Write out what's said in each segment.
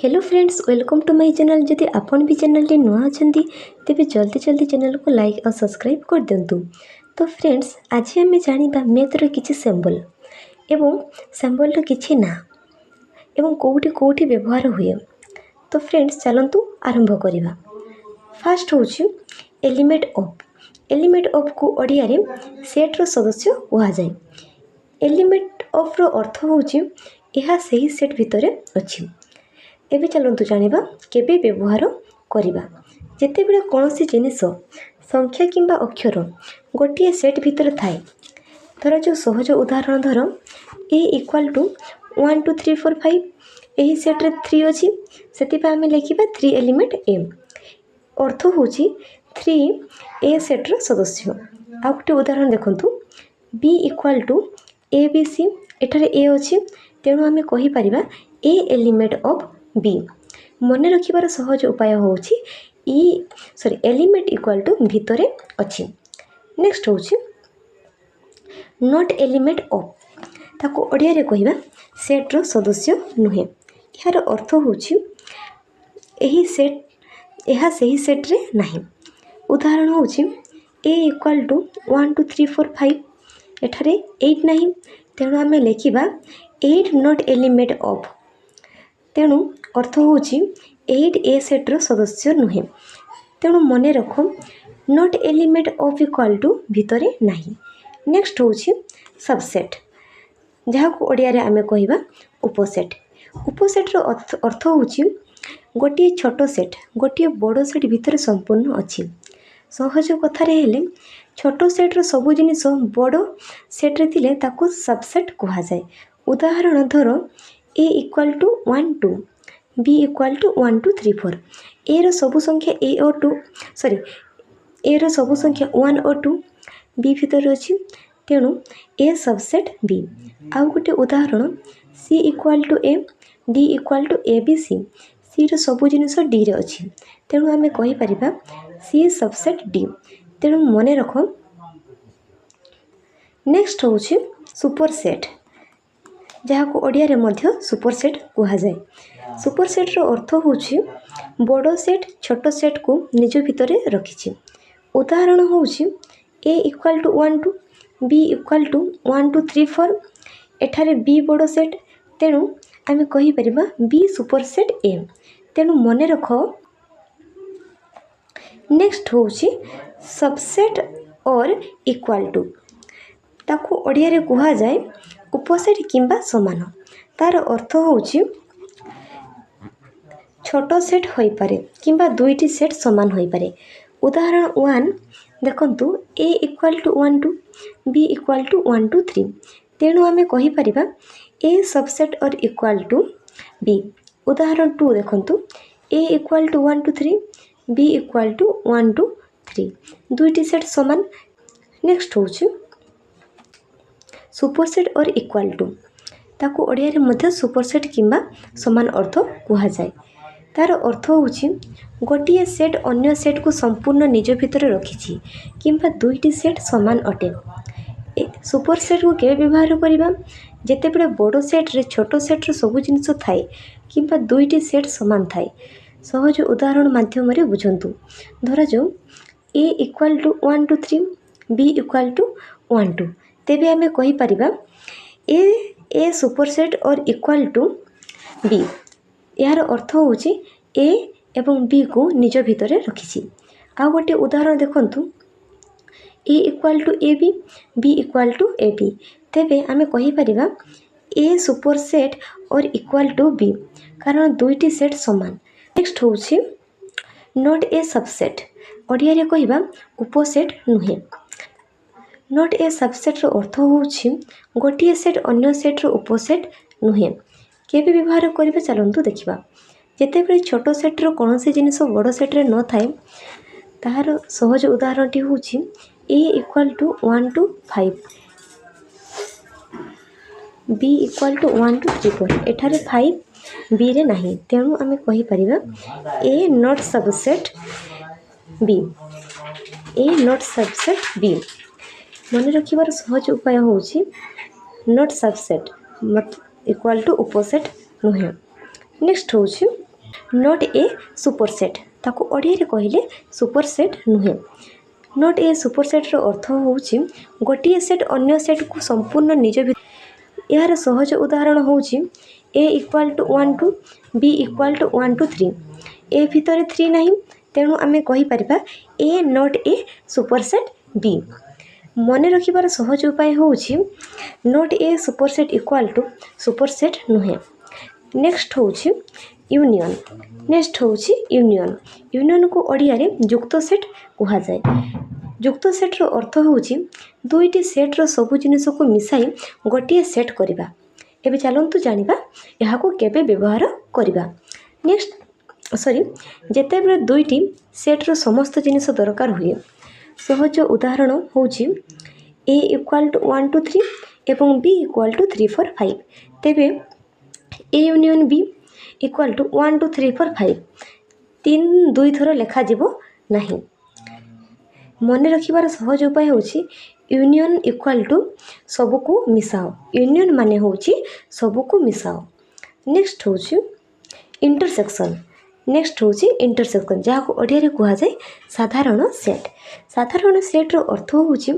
Hello friends, welcome to my channel. जदि आपन भी चैनल रे नुआ अछंती तेबे जल्दी जल्दी चैनल को लाइक और सब्सक्राइब कर दिंतु। तो फ्रेंड्स, आज आम जानिबा मैथ रो किछि सिंबल एवं सिंबल रो किछि ना एवं कोउठी कोउठी व्यवहार हुए। तो फ्रेंड्स, चलंतु आरंभ करिबा। फर्स्ट होछि एलिमेंट ऑफ। एलिमेंट ऑफ को ओडिया रे सेट रो सदस्य कहा जाय। एलिमेंट ऑफ रो अर्थ होछि एहा सही सेट भितरे अछि। एबे चलंतु जानिबा केबे व्यवहार करिबा। जेतेबेले कोनोसी जिनिस संख्या किंबा अक्षर गोटिए सेट भितर थाए, धर जो सहज उदाहरण धर a इक्वल टू 1 2 3 4 5 एही सेट रे 3 अछि, सेति आमे लिखिबा 3 एलिमेंट a। अर्थ होछि 3 a सेट रो सदस्य। आ गोटे उदाहरण देखंतु b इक्वल टू abc। एठारे a अछि, तेणु आमे कहि परिबा a एलिमेंट ऑफ b। मन रखिबार सहज उपाय होछि एलिमेंट इक्वल टू भितरे अछि। नेक्स्ट होछि नॉट एलिमेंट ऑफ। ताको ओडिया रे कहिबा सेट रो सदस्य नुहे। यार अर्थ होछि एही सेट एहा सही सेट रे नाही। उदाहरण होछि a इक्वल टू 1 2 3 4 5 एठारे 8 नाही, तेणु आमे लिखिबा 8 नॉट एलिमेंट ऑफ। तेणु अर्थ होछि 8 ए सेट रो सदस्य नुहे। तेणु मने रख not element of equal to भितरे नाही। नेक्स्ट होछि सबसेट, जहा को ओडिया रे आमे कहिबा उपसेट। उपसेट रो अर्थ होछि गोटिए छोटो सेट गोटिए बड़ो सेट भितरे संपूर्ण अछि। सहज कथा रे हेले छोटो सेट रो सब जिनिस बड़ो सेट रे थिले ताको सबसेट कहा जाय। उदाहरण धरो a equal to 1 2 b equal to 1 2 3 4। a रो सब संख्या a और 2 a रो सब संख्या 1 और 2 b भितर अछि, तेणु a सबसेट b। आउ गोटे उदाहरण c equal to a d equal to abc। c रो सब जिनिस d रे अछि, तेणु आमे कहि परिबा c सबसेट d। तेणु मने रख। नेक्स्ट होछि सुपरसेट, जहा को ओडिया रे मध्य सुपरसेट कहा जाय। सुपरसेट रो अर्थ होछि बड़ो सेट छोटो सेट को निज भितरे रखिछि। उदाहरण होछि a equal to 1 2 b equal to 1 2 3 4। एठारे b बड़ो सेट, तेणु आमे कहि परिबा b सुपरसेट a। तेणु मने रख। नेक्स्ट होछि सबसेट और इक्वल टू। ताको ओडिया रे कहा जाय उपसेट किंबा समान। तार अर्थ होछि छोटो सेट होई पारे किंबा दुईटी सेट समान होई पारे। उदाहरण 1 देखंतु a equal to 1 2 b equal to 1 2 3। तेणु आमे कहि परिबा a subset or equal to b। उदाहरण 2 देखंतु a equal to 1 2 3 b equal to 1 2 3। दुईटी सेट समान। नेक्स्ट होछि सुपरसेट और इक्वल टू। ताको ओडिया रे मध्य सुपरसेट किंबा समान अर्थ कहा जाय। तार अर्थ होछि गोटिए सेट अन्य सेट को संपूर्ण निज भितर रखिछि किंबा दुईटी सेट समान अटे। सुपरसेट को केबे व्यवहार करिबा जेतेबेले बड़ो सेट रे छोटो सेट रो सब जिनिस थाए किंबा दुईटी सेट समान थाए। सहज उदाहरण माध्यम रे बुझंतु। धरा जो a equal to 1 2 3 b equal to 1 2। तेबे आमे कहि परिबा a superset or equal to b। यार अर्थ होछि a एवं b को निज भितरे रखिछि। आ गोटे उदाहरण देखंतु a equal to ab b equal to ab। तेबे आमे कहि परिबा a superset or equal to b, कारण दुईटी सेट समान। नेक्स्ट होछि नॉट ए सबसेट। ओडिया रे कहिबा उपसेट नुहे। नॉट ए सबसेट रो अर्थ होछि गोटिए सेट अन्य सेट रो उपसेट नुहे। केबे व्यवहार करिबा चलंतु देखिबा। जेतेबेले छोटो सेट रो कोनोसी जिनिस बड़ो सेट रे न थाए, ताहार सहज उदाहरणटी होछि a equal to 1 2 5 b equal to 1 2 3 4। एठारे 5 b रे नाही, तेणु आमे कहि परिबा a not subset b। a not subset b। मन रखिबार सहज उपाय होछि नॉट सबसेट इक्वल टू उपसेट नुहे। नेक्स्ट होछि नॉट ए सुपरसेट ताको ओडिया कहले सुपरसेट नुहे। नॉट ए सुपरसेट्र अर्थ होउछि गोटे सेट अन्य सेट को संपूर्ण निज यार सहज उदाहरण होउछि A equal to 1 two B equal to 1 two 3 A भितर 3 नहीं तेणु आम कहीपर A not a superset B. मन रखिबार सहज उपाय होउछि not a superset equal to superset नुहे। नेक्स्ट होउछि यूनियन। नेक्स्ट होउछि यूनियन। यूनियन को ओडिया रे युक्त सेट कहा जाए। युक्त सेट्र अर्थ होउछि दुईटी सेट्र सबु जिनिस को मिसाई गोटे सेट करबा। एबे चलंतु जानिबा एहाको केबे व्यवहार करबा। नेक्स्ट जेतेबेले दुईटी सेट्र समस्त जिनिस दरकार हुए। सहज उदाहरण होउछि ए इक्वाल टू 1 टू 3 एवं बी इक्वाल टू 3 4 5 तेबे A union B equal to 1 two 3 4 5 3 दुई थर लेखा जीवो नहीं। मन रखिबार सहज उपाय होउछि यूनियन इक्वाल टू सबको मिसाओ। यूनियन माने होउछि सबको मिसाओ। नेक्स्ट होउछि इंटरसेक्शन। नेक्स्ट होउछि इंटरसेक्शन जहाको ओडिया रे कहा जाय साधारण सेट। साधारण सेट रो अर्थ होउछि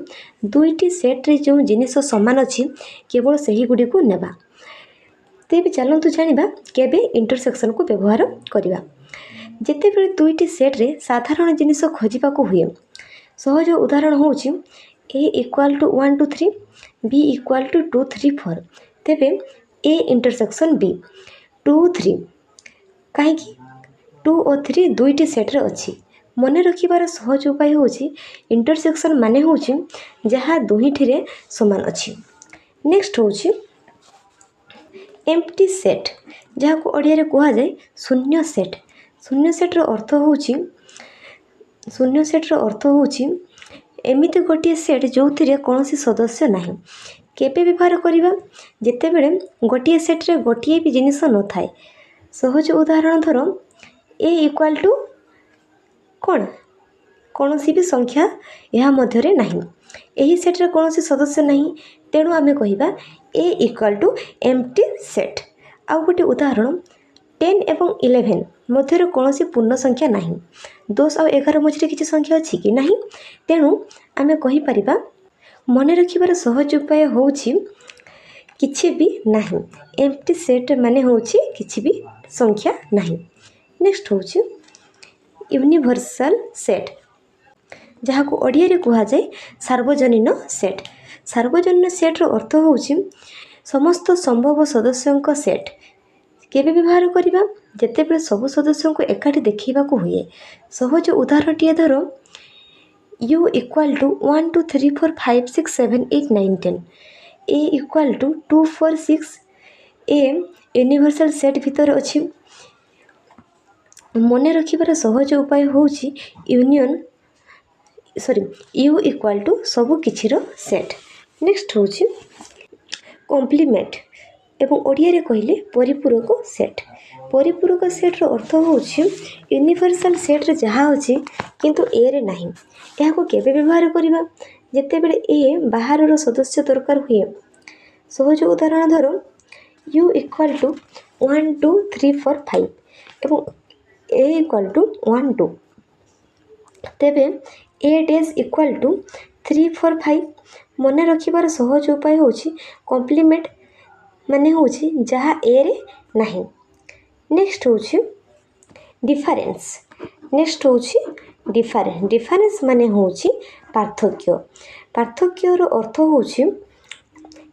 दुईटी सेट रे जो जिनिस समान अछि केवल सही गुडी को नेबा। तेबे चलंतु जानिबा केबे इंटरसेक्शन को व्यवहार करिबा। जेतेबेले दुईटी सेट रे साधारण जिनिस खोजिबा को हुए। सहज उदाहरण होउछि A equal to 1 two 3 B equal to 2 3 4 तेबे ए इंटरसेक्शन बी 2 3 कहीं 2 और 3 दुईटी सेट्रे अच्छी। मन रखिबार सहज उपाय होउछि इंटरसेक्शन माने होउछि जहाँ दुहीठिरे समान अच्छी। नेक्स्ट होउछि एम्प्टी सेट जहाँ को ओडिया रे कहा जाए शून्य सेट। शून्य सेट्र अर्थ होउछि शून्य सेट्र अर्थ होउछि एमिति गोटे सेट जो कौन सदस्य नहीं। केबे व्यवहार करिबा जेतेबेले गोटे सेट्रे गोटे भी जिनिस न थाए। सहज उदाहरण धर ए इक्वाल टू कौन सी भी संख्या यह मध्यरे नहीं। एही सेट्रे कौन सदस्य नहीं तेणु आमे कहिबा ए इक्वाल टू एम्प्टी सेट। आउ गोटे उदाहरण 10 एवं 11 मध्य कौन पूर्ण संख्या नहीं। 10 और 11 मझे किसी संख्या अच्छी कि नहीं तेणु आमे कहीपर मन रखिबार सहज उपाय होउछि किछि भी नहीं। एम्प्टी सेट माने होउछि किछि भी संख्या नहीं। नेक्स्ट होउछि यूनिवर्सल सेट जहाँ को ओडिया रे कहा जाए सार्वजनीन सेट। सार्वजनीन सेट्र अर्थ होउछि समस्त संभव सदस्यों सेट। केबे व्यवहार करिबा जेतेबेले सब सदस्यों को एकाठी देखिबा को हुए। सहज उदाहरण टिए धरो u equal to 1 2 3 4 5 6 7 8 9 10 a equal to 2 4 6 a universal set भितर अछि। मन रखिबार सहज उपाय होउछि u इक्वाल टू सब किछिर सेट। नेक्स्ट होउछि कॉम्प्लीमेंट एवं ओडिया रे कहले परिपूरक सेट। परिपूरक सेट्र अर्थ होउछि यूनिवर्सल सेट्रे जहाँ अछि किंतु ए रे नहीं। एहाको केबे व्यवहार करिबा जेतेबेले ए बाहरर सदस्य दरकार हुए। सहज उदाहरण धरो u इक्वाल टू 1 2 3 4 5 एवं a इक्वाल टू 1 2 तेबे a डैश इक्वाल टू 3 4 5। मन रखिबार सहज उपाय होउछि कॉम्प्लीमेंट माने होउछि जहाँ ए रे नहीं। नेक्स्ट होउछि डिफरेंस। नेक्स्ट होउछि डिफरेंस माने होउछि पार्थक्य। पार्थक्य रो अर्थ होउछि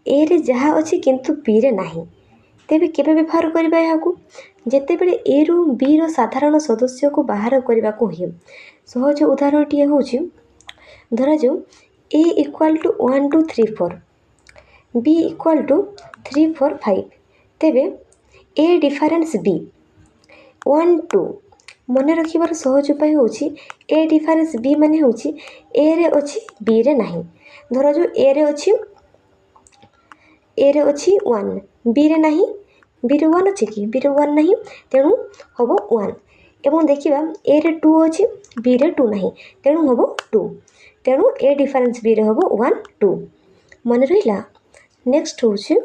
ए रे जहाँ अछि किंतु बी रे नहीं। तेबे केबे व्यवहार करिबा याकू जेतेबेले ए रु बी रो साधारण सदस्य को बाहर करबा को हुए। सहज उदाहरण टिए होउछि धरा जो A equal to 1 2 3 4 B equal to 3 4 5 तेबे ए डिफरेंस बी 1 2। मन रखिबार सहज उपाय होउछि ए डिफरेंस बी माने होउछि ए रे अछि बी रे नहीं। धरा जो ए रे अछि 1 बी रे नहीं। बी रे 1 अछि कि बी रे 1 नहीं तेणु हबो 1 एवं देखिबा ए रे 2 अछि बी रे 2 नहीं तेणु हबो 2 तेणु ए डिफरेंस बी रे हबो 1 2। मन रहिला। नेक्स्ट होउछि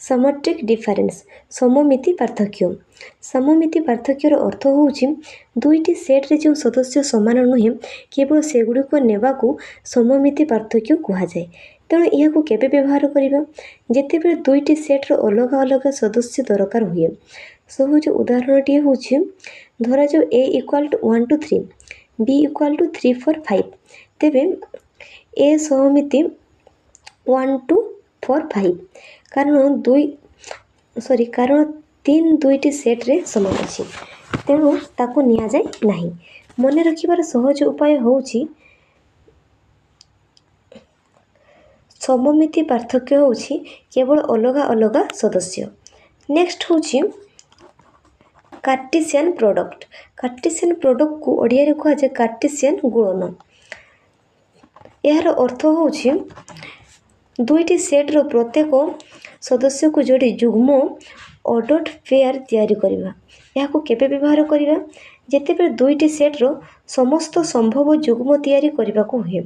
समट्रिक डिफरेन्स सममिति पार्थक्य सममिति पार्थक्यर अर्थ होउछि दुईटी सेट रे जो सदस्य समान नुहे केवल सेगुड़िक नेबाकू सममिति पार्थक्य कुहाଯାए। तेणु यह केबे व्यवहार करिबा जेतेबेले दुईटी सेट रो अलग अलग सदस्य दरकार हुए। सहज उदाहरणटी होउछि धरा जो a equal to 1 to 3 b equal to 3 4 5 तेबे a सममिति 1 to 4 5 कारण तीन दुईटी सेट रे समान अछि तेणु ताको निया जाय नाही। मने रखिबार सहज उपाय होउछि सममिति पार्थक्य होउछि केवल अलग अलग सदस्य। नेक्स्ट होउछि कार्टेशियन प्रोडक्ट को ओडिया रे कहा जाय कार्टेशियन गुणन। यार अर्थ होउछि दुईटी सेट रो प्रत्येक सदस्य को जोड़ी जुग्म ऑर्डर्ड पेयर तैयारी करिबा। याको केबे व्यवहार करिबा जेतेबेले दुईटी सेट रो समस्त संभव जुग्म तैयारी करिबा को हुए।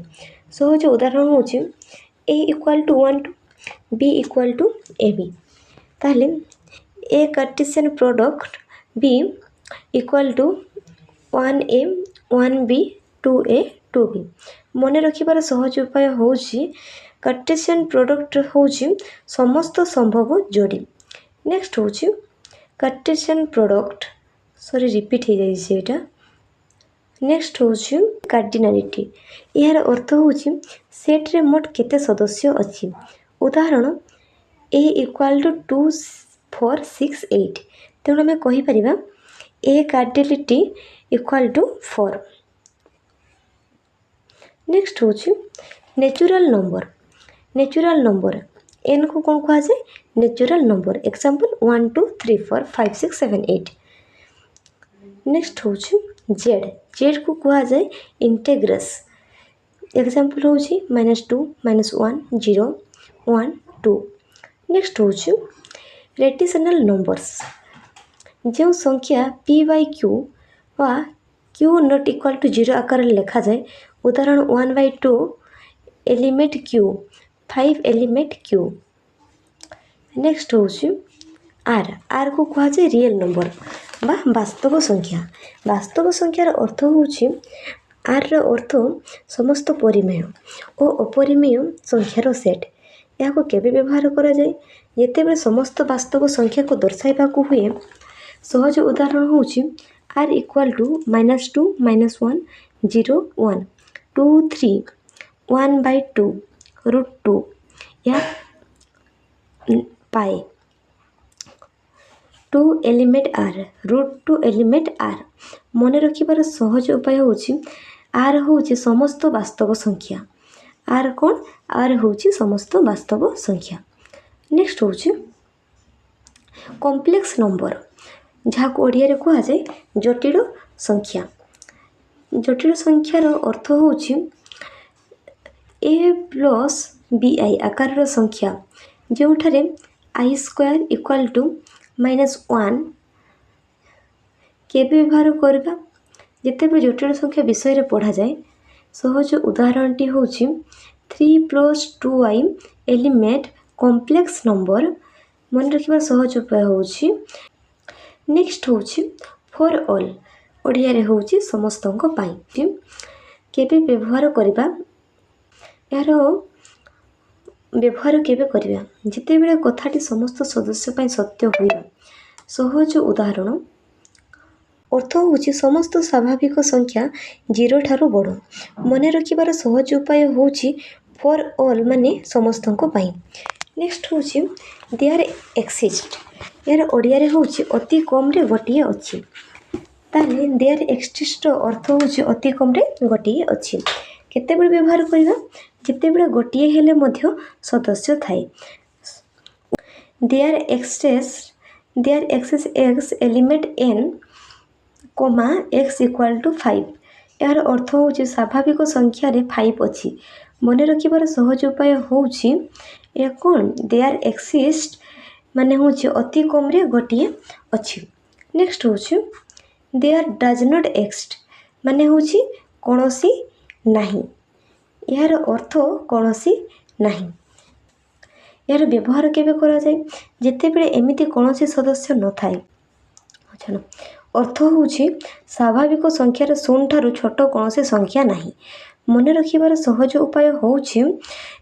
सहज उदाहरण होउछि a equal to 1 to b equal to ab ताले a cartesian product b equal to 1a 1b 2a 2b। मने रखिबार सहज उपाय होउछि कार्टेशियन प्रोडक्ट होउछि समस्त संभव जोड़ी। नेक्स्ट होउछि कार्टेशियन प्रोडक्ट रिपीट हो जाय सेटा। नेक्स्ट होउछि कार्डिनालिटी। यार अर्थ होउछि सेट रे मोट केते सदस्य अछि। उदाहरण a इक्वल टू 2 4 6 8 तेणु आम कहि परिबा a cardinality equal to 4। Next होउछि नेचुरल नंबर n को कौन कहा जाए नेचुरल नंबर। एग्जांपल 1 2 3 4 5 6 7 8। नेक्स्ट होउछि z को कहा जाए इंटेग्रस। एग्जांपल होउछि -2 -1 0 1 2। नेक्स्ट होउछि रेटिशनल नंबर्स जो संख्या p by q वा q नॉट इक्वल टू 0 आकार लिखा जाए। उदाहरण 1/2 element q 5 element q। Next होउछि r को कहा जाए रियल नंबर बा वास्तव संख्यार अर्थ होउछि r रो अर्थ समस्त परिमेय और अपरिमेय संख्यार सेट। याको केबे व्यवहार करा जाए जेतेबेले समस्त वास्तव संख्या को दर्शाइबा को हुए। सहज उदाहरण होउछि r इक्वल टू -2 -1 0 1 2 3 1/2 √2 या पाए 2 एलिमेंट r √2 एलिमेंट r। मने रखिबार सहज उपाय होउछि r होउछि समस्त वास्तव संख्या। r कोन r होउछि समस्त वास्तव संख्या। नेक्स्ट होउछि कॉम्प्लेक्स नंबर जहाँ को ओडिया रे कहा जाए जटिल संख्या। जटिल संख्यार अर्थ होउछि a प्लस bi आकार संख्या जोठारे i स्क्वायर इक्वल टू -1 केबे व्यवहार करबा जेतेबेले जटिल संख्या विषय रे पढ़ा जाए। सहज उदाहरणटी होउछि 3 + 2i एलिमेंट कॉम्प्लेक्स नंबर। मन रखिबा सहज उपाय होउछि। नेक्स्ट होउछि फॉर ऑल ओडिया रे होउछि समस्तंक पाई केबे व्यवहार करबा। यार व्यवहार केबे करिबा जेतेबेले कथाटी समस्त सदस्य पाई सत्य होइबा। सहज उदाहरण अर्थ होउछि समस्त स्वाभाविक संख्या 0 ठारो बड़। मने रखिबार सहज उपाय होउछि फॉर ऑल माने समस्तंक पाई। नेक्स्ट होउछि देयर एक्सिस्ट। यार ओडिया रे होउछि अति कम रे गोटिए अछि ताले देयर एक्सिस्ट अर्थ होउछि अति कम रे गोटिए अछि। केतेबेले व्यवहार करिबा जेतेबेले गोटिए हेले मध्य सदस्य थाए। There exists x element n comma x equal to 5। यार अर्थ होउछि स्वाभाविक संख्या रे 5 अछि। मने रखिबार सहज उपाय होउछि या कोन देयर एक्सिस्ट माने होउछि अति कम रे गोटिए अछि। नेक्स्ट होउछि देयर डज नॉट एक्सिस्ट माने होउछि कोनोसी नाही। यार अर्थ कोनोसी नाही। यार व्यवहार केबे करा जाए जेतेबेले एमिति कौनसी सदस्य न थाए। अच्छा अर्थ होउछि स्वाभाविक संख्यार 0 ठारू छोट कौनसी संख्या नाही। मन रखिबार सहज उपाय होउछि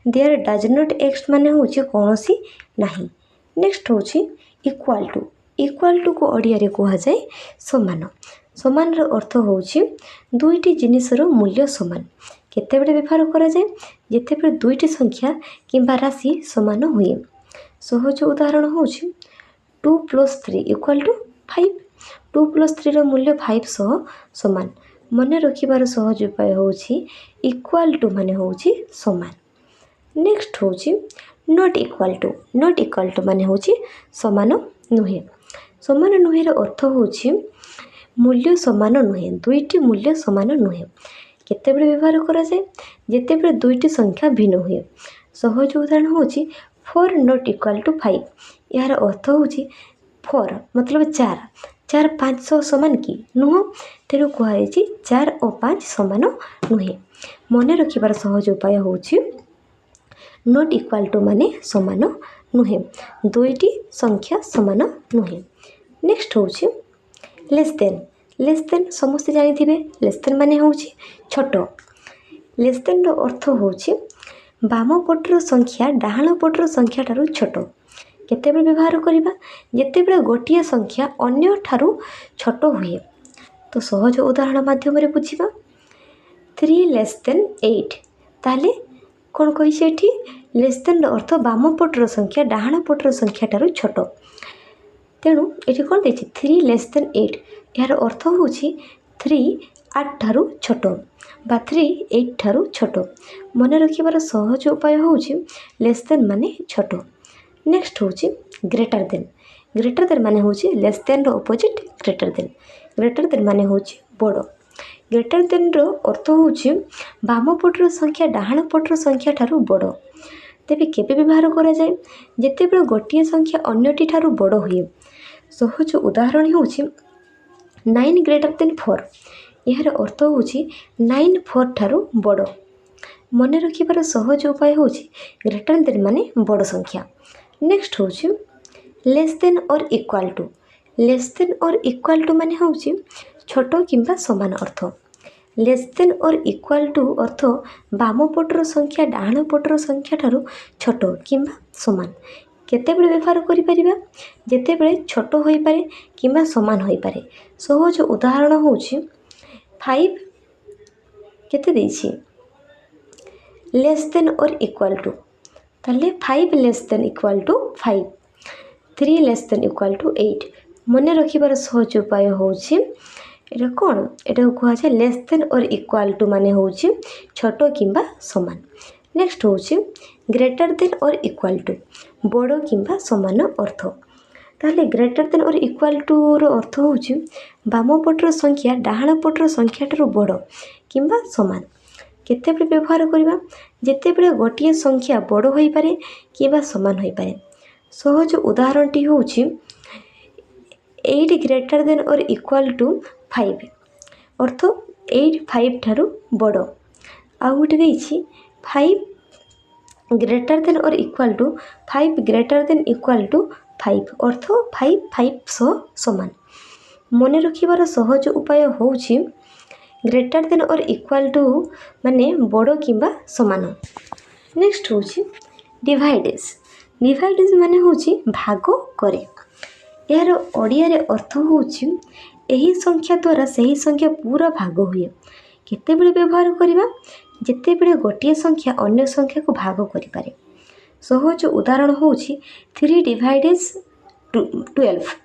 देयर डज नॉट एक्स माने होउछि कौनसी नाही। नेक्स्ट होउछि इक्वाल टू को ओडिया रे कहा जाए समान। समान रो अर्थ होउछि दुईटी जिनिसर मूल्य समान। केतेबेले व्यवहार करा जाए जेतेबेले दुईटी संख्या किंबा राशि समान हुए। सहज उदाहरण होउछि 2 + 3 = 5। 2 + 3 रो मूल्य 5 सह समान। मन रखिबार सहज उपाय होउछि इक्वाल टू माने होउछि समान। नेक्स्ट होउछि नॉट इक्वल टू माने होउछि समान नुहे। समान नुहे रो अर्थ होउछि मूल्य समान नुहे, दुईटी मूल्य समान नुहे। केतेबेले व्यवहार करा जाए जेतेबेले दुईटी संख्या भिन्न हुए। सहज उदाहरण होउछि 4 नॉट इक्वल टू 5। यार अर्थ होउछि 4 मतलब 4 5 सह समान कि नुह, तेणु कहुछि 4 और 5 समान नुहे। मन रखिबार सहज उपाय होउछि नॉट इक्वल टू माने समान नुहे, दुईटी संख्या समान नुहे। नेक्स्ट होउछि लेस देन समस्त जानी थिबे। लेस देन माने होउछि छोट। लेस देन रो अर्थ होउछि बाम पटर संख्या डाहाण पटर संख्या ठारू छोट। केतेबेले व्यवहार करिबा जेतेबेले गोटिए संख्या अन्य ठारू छोट हुए। तो सहज उदाहरण माध्यम रे बुझिबा 3 लेस देन 8। ताले कोन कहि सेठी लेस देन रो अर्थ बाम पटर संख्या डाहाण पटर संख्या ठारू छोट। तेणु एठी कोन देछि 3 लेस देन 8। यार अर्थ होउछि 3 8 ठारू छोट बा 3 8 ठारू छोट। मन रखिबार सहज उपाय होउछि लेस देन माने छोट। नेक्स्ट होउछि ग्रेटर देन माने होउछि लेस देन रो अपोजिट ग्रेटर देन माने होउछि बड़। ग्रेटर देन रो अर्थ होउछि बाम पटर संख्या डाहाण पटर संख्या ठारू बड़। तेबे केबे व्यवहार करा जाए जेतेबेले गोटिए संख्या अन्यटी ठारू बड़ हुए। सहज उदाहरण होउछि 9 ग्रेटर देन 4। यार अर्थ होउछि 9 4 ठारू बड़। मन रखिबार सहज उपाय होउछि ग्रेटर देन माने बड़ संख्या। Next होउछि less than or equal to माने होउछि छोट किंबा समान अर्थ। Less than or equal to earth balm पटर संख्या डाहाण पटर संख्या ठारू छोट किंबा समान। केतेबेले व्यवहार करि परिबा जेतेबेले छोट होई पारे किंबा समान होई पारे। सहज उदाहरण होउछि 5 केते देछि less than or equal to. ताले 5 less than equal to 5, 3 less than equal to 8। मन रखिबार सहज उपाय होउछि एटा कोन एटा कहा जाय less than or equal to माने होउछि छोट किंबा समान। नेक्स्ट होउछि greater than or equal to बड़ किंबा समान अर्थ। ताले greater than or equal to रो अर्थ होउछि बाम पटर संख्या डाहाण पटर संख्या ठारू बड़ किंबा समान। केतेबेले व्यवहार करिबा जेतेबेले गोटिए संख्या बड़ होई पारे किंबा समान होई पारे। सहज उदाहरणटी होउछि 8 greater than or equal to 5 अर्थ 8 5 ठारू बड़। आ गोटे देछि 5 greater than or equal to 5 greater than equal to 5 अर्थ 5 5 सह समान। मन रखिबार सहज उपाय होउछि greater than or equal to माने बड़ किंबा समान। नेक्स्ट होउछि डिवाइडेज माने होउछि भाग करे। यार ओडिया रे अर्थ होउछि एही संख्या द्वारा सही संख्या पूरा भाग हुए। केतेबेले व्यवहार करिबा जेतेबेले गोटिए संख्या अन्य संख्या को भाग करि पारे। सहज उदाहरण होउछि 3 डिवाइडेज 12।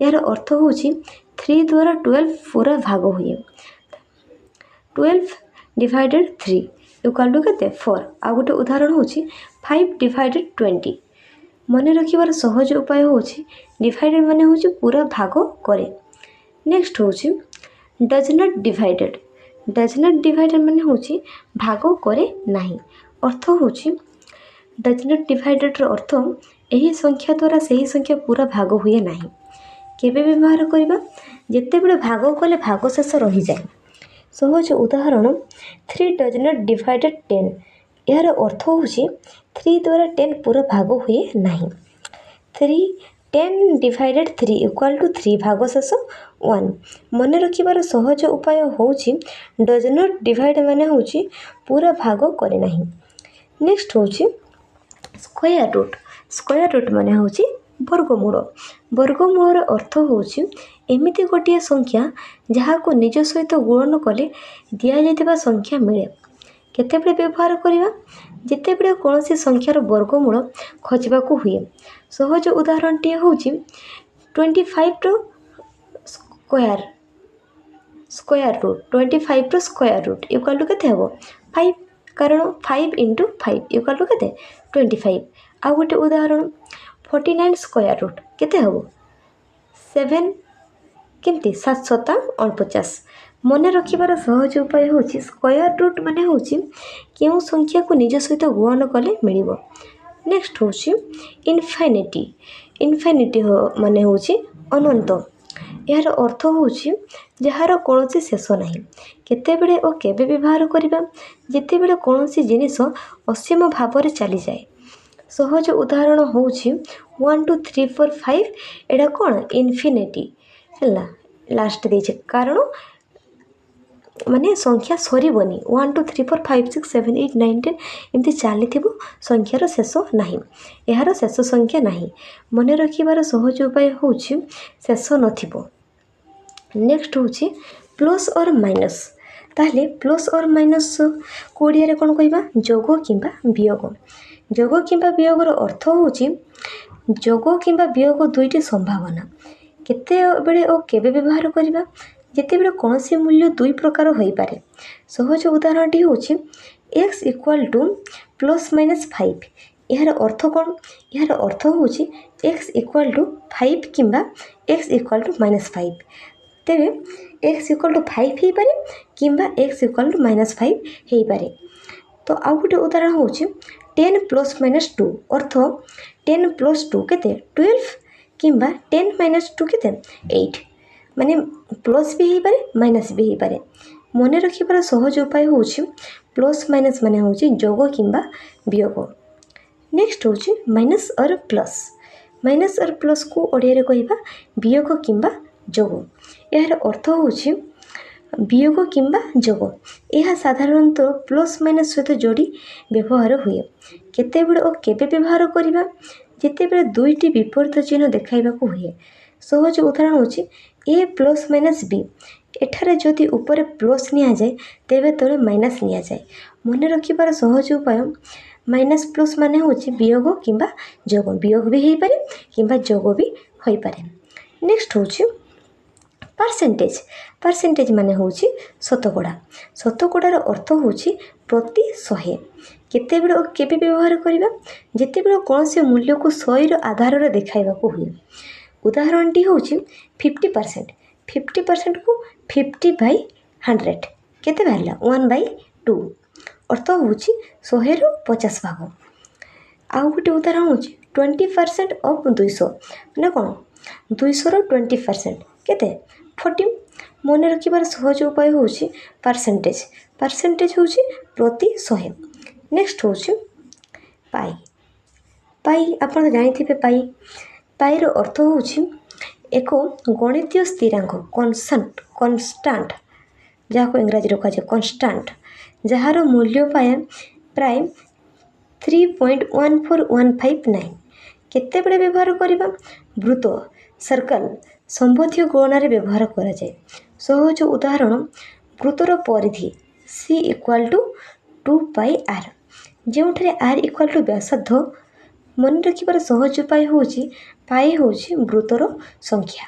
यार अर्थ होउछि 3 द्वारा 12 पूरा भाग हुए। 12 डिवाइडेड 3 इक्वल टू केते 4। आ गोटे उदाहरण होउछि 5 डिवाइडेड 20। मन रखिबार सहज उपाय होउछि डिवाइडेड माने होउछि पूरा भाग करे। नेक्स्ट होउछि डज नॉट डिवाइडेड माने होउछि भाग करे नाही। अर्थ होउछि डज नॉट डिवाइडेड रो अर्थ एही संख्या द्वारा सही संख्या पूरा भाग हुए नाही। केबे व्यवहार करिबा जेतेबेले भाग कले भाग शेष रहि जाय। सहज उदाहरण 3 डज नॉट डिवाइडेड 10। यार अर्थ हूँ 3 द्वारा 10 पूरा भाग हुए ना 10 डिवाइडेड 3 इक्वाल टू 3 भाग शेष 1 मन रखिबार सहज उपाय हूँ डज नॉट डिवाइड माने हूँ पूरा भाग करे ना। नेक्स्ट हूँ स्क्वायर रूट माने हूँ वर्गमूल वर्गमूलर अर्थ हूँ एमिति गोटे संख्या जहाँ को निज सहित गुणन कले दि जाइथिबा संख्या मिले केतेबेले व्यवहार करवा जितेबेले कौन संख्यार वर्गमूल खोजबाक हुए। सहज उदाहरण टी हूँ 25 रो स्क्वायर रूट 25 रो स्क्वायर रूट इक्वाल टू केते हेबो 5 कारण 5 इंटू 5 इक्वाल टू केते 25। आ गोटे उदाहरण 49 स्क्वायर रूट केते हेबो 7 केमती 7 7 49। मन रखिबार सहज उपाय हूँ स्क्वायर रूट माने हूँ क्यों संख्या को निज सहित गुणन कले मिलिबो। नेक्स्ट हूँ इनफाइनिटी माने हूँ अनंत यार अर्थ हूँ जार कौन शेष ना केतेबेले और केबे व्यवहार करवा जितेबेले कौन जिनिस असीम भाव में चली जाए। सहज उदाहरण हूँ 1 2 3 4 5 एटा कौन इनफिनिटी है लास्ट देचे कारण माने संख्या सरीबनी 1 2 3 4 5 6 7 8 9 10 एमती चली संख्यार शेष ना यार शेष संख्या ना मन रखिबार सहज उपाय हूँ शेष नथिबो। नेक्स्ट हूँ प्लस और माइनस ताहले प्लस और माइनस कोड़िया कौन कहबा जोग किंबा वियोग जोग किंबा वियोगर अर्थ हूँ जोग किंबा वियोग दुईटी संभावना केते बेले और केबे व्यवहार करवा जितेबेले कौन मूल्य दुई प्रकार हो पारे। सहज उदाहरण टी हूँ x equal two plus minus 5 यार अर्थ कौन यार अर्थ हूँ x इक्वाल टू 5 किंबा x इक्वाल टू माइनस 5 तेरे x इक्वाल टू 5 हो पारे किंबा x इक्वाल टू माइनस 5 हो पारे। तो आउ गोटे उदाहरण हूँ 10 प्लस माइनस 2 अर्थ 10 प्लस 2 केते 12 किंबा 10 माइनस 2 केते 8 माने प्लस भी हो पारे माइनस भी हो पारे। मन रखिबार सहज उपाय हूँ प्लस माइनस माने हूँ जोग किंबा वियोग। नेक्स्ट हूँ माइनस और प्लस को ओडिया कहबा वियोग किंबा जोग यार अर्थ हूँ वियोग किंबा जोग यह साधारणतः प्लस माइनस सहित जोड़ी व्यवहार हुए केतेबेले और केबे व्यवहार करवा जितेबेले दुईटी विपरीत चिन्ह देखाइबाकू हुए। सहज उदाहरण हूँ ए प्लस माइनस बी एठारे जदि ऊपर प्लस निया जाए तेबे तले माइनस निया जाए। मन रखिबार सहज उपाय माइनस प्लस माने हूँ वियोग किंबा जोग वियोग भी हो पारे किंबा जोग भी हो पारे। नेक्स्ट हूँ परसेंटेज माने हूँ शतकड़ार अर्थ हूँ प्रति 100 केतेबेले और केबे व्यवहार करवा जितेबेले कौन से मूल्य को 100 आधार देखाइबाकू हुए। उदाहरण टी हूँ 50% को 50 बाई 100 केते बाहरला 1/2 अर्थ हूँ 100 रु 50 भाग। आउ गोटे उदाहरण हूँ 20% ऑफ 200 मैंने कौन 200 रु 20% केते 40। मन रखिबार सहज उपाय हूँ परसेंटेज हूँ प्रति 100। नेक्स्ट हूँ पाई आप जानी पाईर अर्थ हूँ एक गणितीय स्थिरांक कन्स्टांट जहाँ को इंग्राजी कहुए कन्स्टांट जार मूल्य पाए प्राय 3.14159 केतेबेले व्यवहार करवा वृत्त सर्कल संबंधी गणना व्यवहार करा जाए। सहज उदाहरण वृत्तर परिधि c इक्वाल टू 2πr जो r इक्वाल टू व्यासार्ध मन रखिबार सहज उपाय हूँ पाई हूँ वृत्तर संख्या।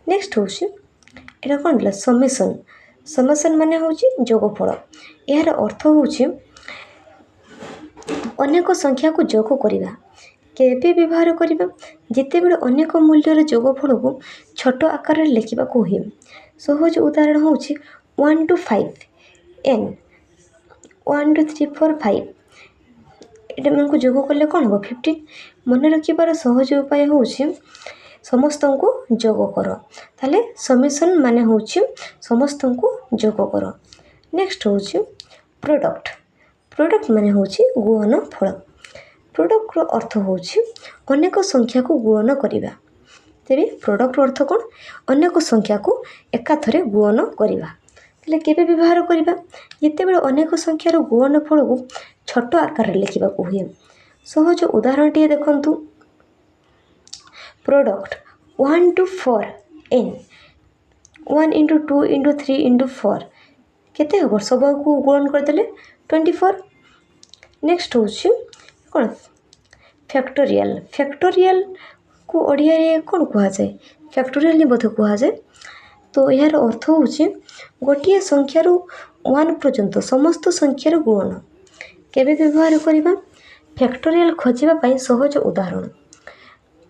नेक्स्ट हूँ यहाँ कौन समेसन माने हूँ जोगफल यार अर्थ हूँ अनेक संख्या को जोग करवा केबे व्यवहार करवा जितेबेले अनेक मूल्यर जोगफल को छोट आकार लिखा हुए। सहज उदाहरण हूँ 1 to 5 n 1 2 3 4 5 एटा को जोग कले कौन हो 15। मन रखिबार सहज उपाय हूँ समस्त को जोग कर ताले समेसन माने हूँ समस्त को जोग कर। नेक्स्ट हूँ प्रोडक्ट माने होछि गुणन फल। प्रोडक्टर अर्थ होछि अनेक संख्या को गुणन करिबा। तेबे प्रोडक्टर अर्थ कोन अनेक संख्या को एकाथरे गुणन करिबा। तले केबे व्यवहार करिबा जेतेबेले अनेक संख्यार गुणन फल को छोट आकार लिखिबा को हुए। सहज उदाहरण टिए देखंतु product 1 to 4 n 1 into 2 into 3 into 4 केते हबो सब को गुणन कर देले 24। नेक्स्ट होछि कोन फैक्टोरियल। फैक्टोरियल को ओडिया रे कोन कहा जाय फैक्टोरियल नि बोध कहा जाय। तो यार अर्थ होछि गोटिए संख्या रु 1 पर्यंत समस्त संख्यार गुणन। केबे व्यवहार करिबा फैक्टोरियल खोजिबा पई सहज उदाहरण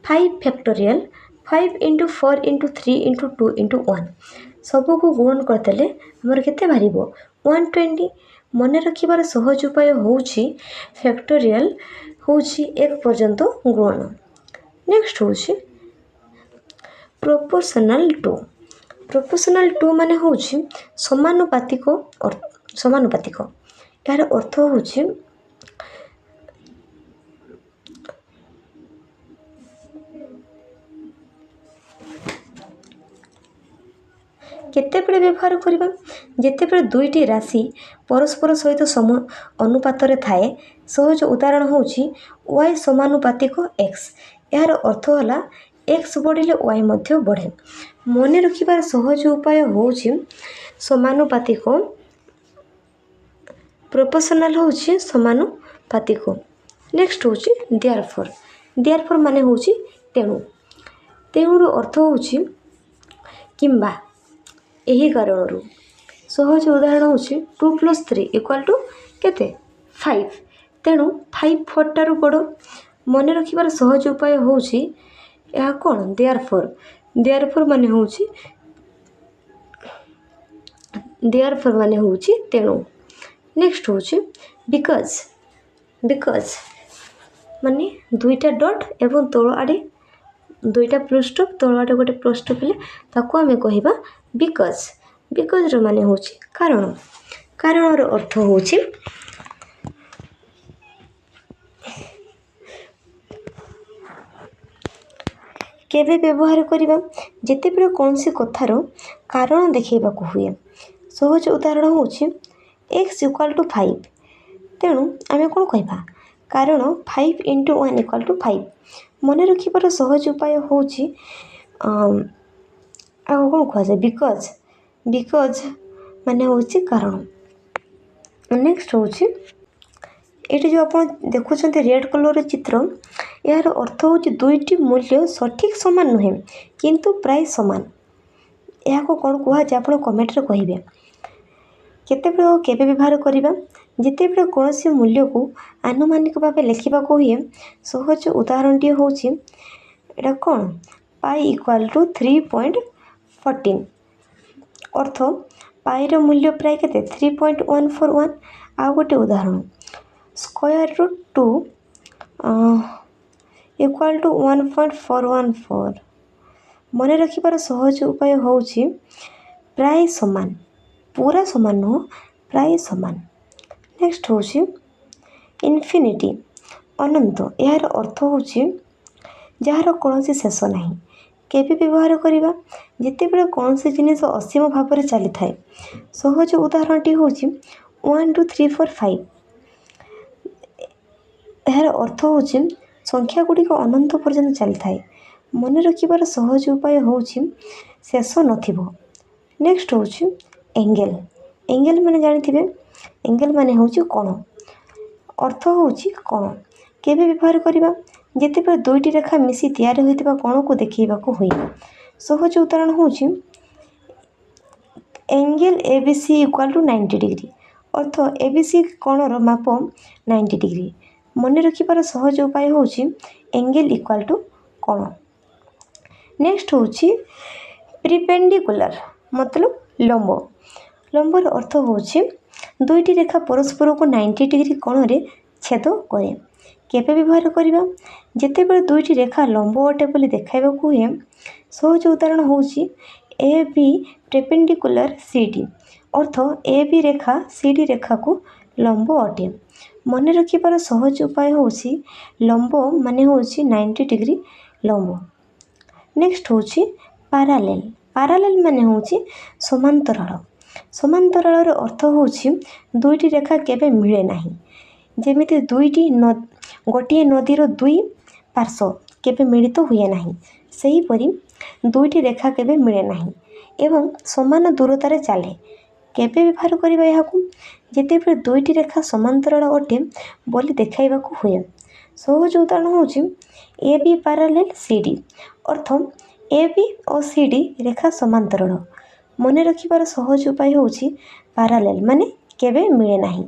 5 factorial 5 into 4 into 3 into 2 into 1 सब को गुणन करदेले हमर केते बारिबो 120। मने रखिबार सहज उपाय होछि फैक्टोरियल होछि 1 पर्यंत गुणन। नेक्स्ट होछि प्रोपोर्शनल टू। प्रोपोर्शनल टू माने होछि समानुपातिक समानुपातिक। यार अर्थ होछि केतेबेले व्यवहार करिबा जेतेबेले दुईटी राशि परस्पर सहित सम अनुपात रे थाए। सहज उदाहरण होछि y समानुपातिक x। यार अर्थ होला x बढ़िले y मध्ये बढ़े। मने रखिबार सहज उपाय होछि समानुपातिक प्रोपोर्शनल होछि समानुपातिक। नेक्स्ट होछि देयरफॉर। देयरफॉर माने होछि तेणु। तेणुर अर्थ होछि किंबा एही कारणरू। सहज उदाहरण होछि 2 + 3 = केते 5। तेणु 5 4 टारू बड़। मने रखिबार सहज उपाय होछि या कोन देयरफॉर। देयरफॉर माने होछि तेणु। नेक्स्ट होछि बिकॉज। बिकॉज माने दुईटा डॉट एवं तळ आडे दुईटा फुल स्टॉप तळ आडे गोटे फुल स्टॉप ले ताको हमें कहिबा बिकॉज। बिकॉज रो माने होछि कारण। कारण रो अर्थ होछि केबे व्यवहार करिबा जेतेबेले कोनसी कथार कारण देखैबा को हुए। सहज उदाहरण होछि x = 5। तेणु आमे कोन कहिबा कारण 5 × 1 = 5। मने रखिबार सहज उपाय होछि आ कोन कहा जाय बिकॉज। बिकॉज माने होछि कारण। नेक्स्ट होछि एटी जो आपण देखुछन्ते रेड कलर चित्र यार अर्थ होछि दुईटी मूल्य सठिक समान नुहे किंतु प्राय समान। या को कोन कहा जे आपण कमेंट रे कहिबे। केतेबेले केबे व्यवहार करिबा जेतेबेले कोनोसी मूल्य को आनुमानिक भाबे लिखिबा को हुए। सहज उदाहरण टी होछि एटा कोन पाई = 3.14। अर्थ पाई रो मूल्य प्राय केते 3.141। आ गोटे उदाहरण √2 = 1.414। मने रखिबार सहज उपाय होछि प्राय समान। पूरा समान नो प्राय समान। नेक्स्ट होछि इन्फिनिटी अनंत। यार अर्थ होछि जहार कोनोसी शेष नाही। केबे व्यवहार करिबा जेतेबेले कोनोसी जिनिस असीम भाबरे चली थाए। सहज उदाहरण टी होछि 1 2 3 4 5। यार अर्थ होछि संख्या गुडी को अनंत पर्यंत चली थाए। मने रखिबार सहज उपाय होछि शेष नथिबो। नेक्स्ट होछि एंगल। एंगल माने जानिथिबे एंगल माने होछि कोण। अर्थ होछि कोण। केबे व्यवहार करिबा जेतेबेले दुईटी रेखा मिसी तयार होइतिबा कोण को देखैबा को होई। सहज उदाहरण होछि एंगल ABC = 90 डिग्री। अर्थ ABC कोणर माप 90 डिग्री। मने रखिबार सहज उपाय होछि एंगल = कोण। नेक्स्ट होछि परपेंडिकुलर मतलब लंब। लंबर अर्थ होछि दुईटी रेखा परस्पर को 90 डिग्री कोण रे छेद करे। केबे व्यवहार करिबा जेतेबेले दुईटी रेखा लंब अटे बोली देखाइबा को हुए। सहज उदाहरण होछि AB परपेंडिकुलर CD। अर्थ AB रेखा CD रेखा को ଲମ୍ବ ଅଟେ। ମନେ ରଖିବାର ସହଜ ଉପାୟ ହେଉଛି ଲମ୍ବ ମାନେ ହେଉଛି 90 ଡିଗ୍ରୀ ଲମ୍ବ। ନେକ୍ସଟ ହେଉଛି ପାରାଲେଲ୍। ପାରାଲେଲ୍ ମାନେ ହେଉଛି ସମାନ୍ତରାଳ। ସମାନ୍ତରାଳର ଅର୍ଥ ହେଉଛି ଦୁଇଟି ରେଖା କେବେ ମିଳେ ନାହିଁ। ଯେମିତି ଗୋଟିଏ ନଦୀର ଦୁଇ ପାର୍ଶ୍ୱ କେବେ ମିଳିତ ହୁଏ ନାହିଁ, ସେହିପରି ଦୁଇଟି ରେଖା କେବେ ମିଳେ ନାହିଁ ଏବଂ ସମାନ ଦୂରତାରେ ଚାଲେ। କେବେ ବ୍ୟବହାର କରିବା ଏହାକୁ? ଯେତେବେଳେ ଦୁଇଟି ରେଖା ସମାନ୍ତରାଳ ଅଟେ ବୋଲି ଦେଖାଇବାକୁ ହୁଏ। ସହଜ ଉଦାହରଣ ହେଉଛି ଏ ବି ପାରାଲେଲ୍ ସି ଡି। ଅର୍ଥ ଏ ବି ଓ ସି ଡି ରେଖା ସମାନ୍ତରାଳ। ମନେ ରଖିବାର ସହଜ ଉପାୟ ହେଉଛି ପାରାଲେଲ୍ ମାନେ କେବେ ମିଳେ ନାହିଁ।